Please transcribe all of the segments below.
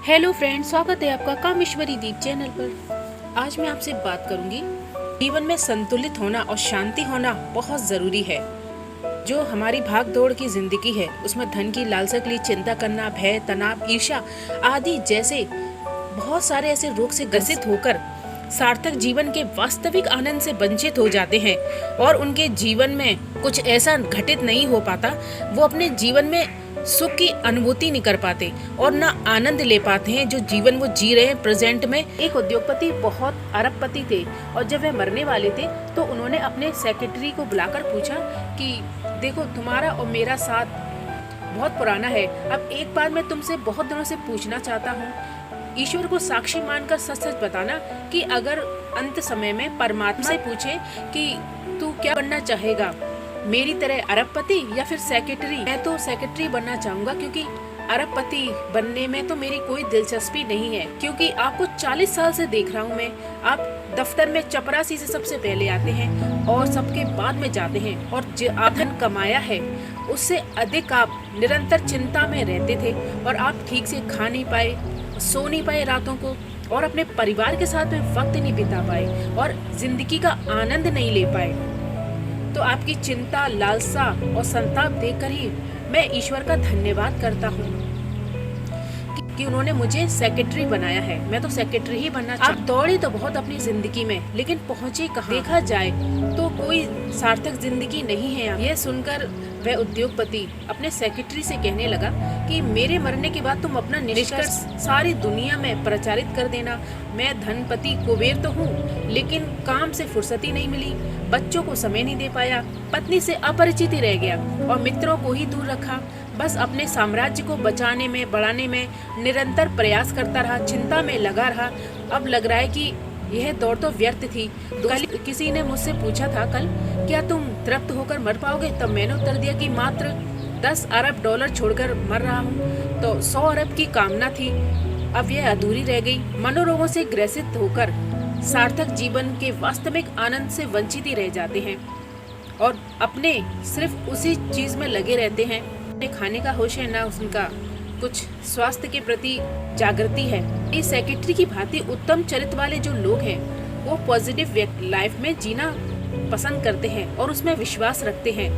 Hello friends, स्वागत है आपका कामेश्वरी दीप चैनल पर। आज मैं आपसे बात करूंगी, जीवन में संतुलित होना और शांति होना बहुत ज़रूरी है। जो हमारी भाग दौड़ की ज़िंदगी है उसमें धन की लालसा के लिए चिंता करना, भय, तनाव, ईर्ष्या आदि जैसे बहुत सारे ऐसे रोग से ग्रसित होकर सार्थक जीवन के वास्तविक आनंद से वंचित हो जाते हैं और उनके जीवन में कुछ ऐसा घटित नहीं हो पाता। वो अपने जीवन में सुख की अनुभूति नहीं कर पाते और ना आनंद ले पाते हैं जो जीवन वो जी रहे हैं प्रेजेंट में। एक उद्योगपति बहुत अरबपति थे और जब वह मरने वाले थे तो उन्होंने अपने सेक्रेटरी को बुलाकर पूछा कि देखो, तुम्हारा और मेरा साथ बहुत पुराना है। अब एक बार मैं तुमसे बहुत दिनों से पूछना चाहता हूँ, ईश्वर को साक्षी मानकर सच सच बताना कि अगर अंत समय में परमात्मा से पूछे कि तू क्या बनना चाहेगा, मेरी तरह अरबपति या फिर सेक्रेटरी? मैं तो सेक्रेटरी बनना चाहूंगा, क्योंकि अरबपति बनने में तो मेरी कोई दिलचस्पी नहीं है। क्योंकि आपको 40 साल से देख रहा हूँ मैं, आप दफ्तर में चपरासी से सबसे पहले आते हैं और सबके बाद में जाते हैं, और जो आप धन कमाया है उससे अधिक आप निरंतर चिंता में रहते थे और आप ठीक से खा नहीं पाए, सो नहीं पाए रातों को, और अपने परिवार के साथ में वक्त नहीं बिता पाए और जिंदगी का आनंद नहीं ले पाए। तो आपकी चिंता, लालसा और संताप देखकर ही मैं ईश्वर का धन्यवाद करता हूँ कि उन्होंने मुझे सेक्रेटरी बनाया है। मैं तो सेक्रेटरी ही बनना चाहता हूँ। आप दौड़े तो बहुत अपनी जिंदगी में, लेकिन पहुँचे कहाँ? देखा जाए तो कोई सार्थक जिंदगी नहीं है। यह सुनकर वह उद्योगपति अपने सेक्रेटरी से कहने लगा कि मेरे मरने के बाद तुम अपना निष्कर्ष सारी दुनिया में प्रचारित कर देना। मैं धनपति कुबेर तो हूँ, लेकिन काम से फुर्सत ही नहीं मिली, बच्चों को समय नहीं दे पाया, पत्नी से अपरिचित ही रह गया और मित्रों को ही दूर रखा। बस अपने साम्राज्य को बचाने में, बढ़ाने में निरंतर प्रयास करता रहा, चिंता में लगा रहा। अब लग रहा है कि यह दौड़ तो व्यर्थ थी। कल किसी ने मुझसे पूछा था, कल क्या तुम तृप्त होकर मर पाओगे? तब मैंने उत्तर दिया कि मात्र 10 अरब डॉलर छोड़कर मर रहा हूँ, तो 100 अरब की कामना थी, अब यह अधूरी रह गई। मनोरोगों से ग्रसित होकर सार्थक जीवन के वास्तविक आनंद से वंचित ही रह जाते हैं और अपने सिर्फ उसी चीज में लगे रहते हैं। खाने का होश है ना उनका, कुछ स्वास्थ्य के प्रति जागृति है। इस सेक्रेटरी की भांति उत्तम चरित्र वाले जो लोग हैं वो पॉजिटिव लाइफ में जीना पसंद करते हैं और उसमें विश्वास रखते हैं।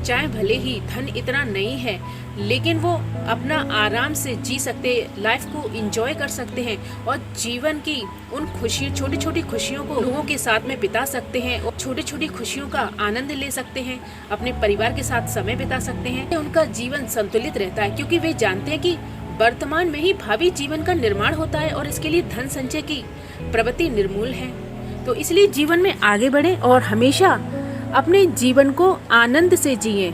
चाहे भले ही धन इतना नहीं है, लेकिन वो अपना आराम से जी सकते, लाइफ को एंजॉय कर सकते हैं और जीवन की उन छोटी छोटी खुशियों को लोगों के साथ में बिता सकते हैं और छोटी छोटी खुशियों का आनंद ले सकते हैं, अपने परिवार के साथ समय बिता सकते हैं। उनका जीवन संतुलित रहता है क्योंकि वे जानते हैं कि वर्तमान में ही भावी जीवन का निर्माण होता है और इसके लिए धन संचय की प्रवृत्ति निर्मूल है। तो इसलिए जीवन में आगे बढ़े और हमेशा अपने जीवन को आनंद से जिए।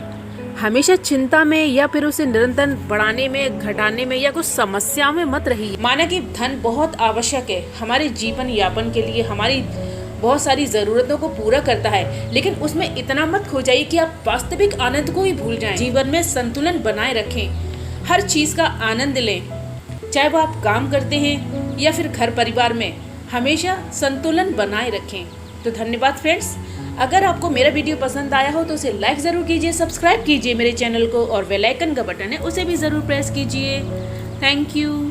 हमेशा चिंता में या फिर उसे निरंतर बढ़ाने में, घटाने में या कुछ समस्याओं में मत रहिए। माना कि धन बहुत आवश्यक है हमारे जीवन यापन के लिए, हमारी बहुत सारी जरूरतों को पूरा करता है, लेकिन उसमें इतना मत खो जाइए कि आप वास्तविक आनंद को ही भूल जाएं। जीवन में संतुलन बनाए रखें, हर चीज का आनंद लें, चाहे वो आप काम करते हैं या फिर घर परिवार में, हमेशा संतुलन बनाए रखें। तो धन्यवाद फ्रेंड्स। अगर आपको मेरा वीडियो पसंद आया हो तो उसे लाइक ज़रूर कीजिए, सब्सक्राइब कीजिए मेरे चैनल को और बेल आइकन का बटन है उसे भी ज़रूर प्रेस कीजिए। Thank you.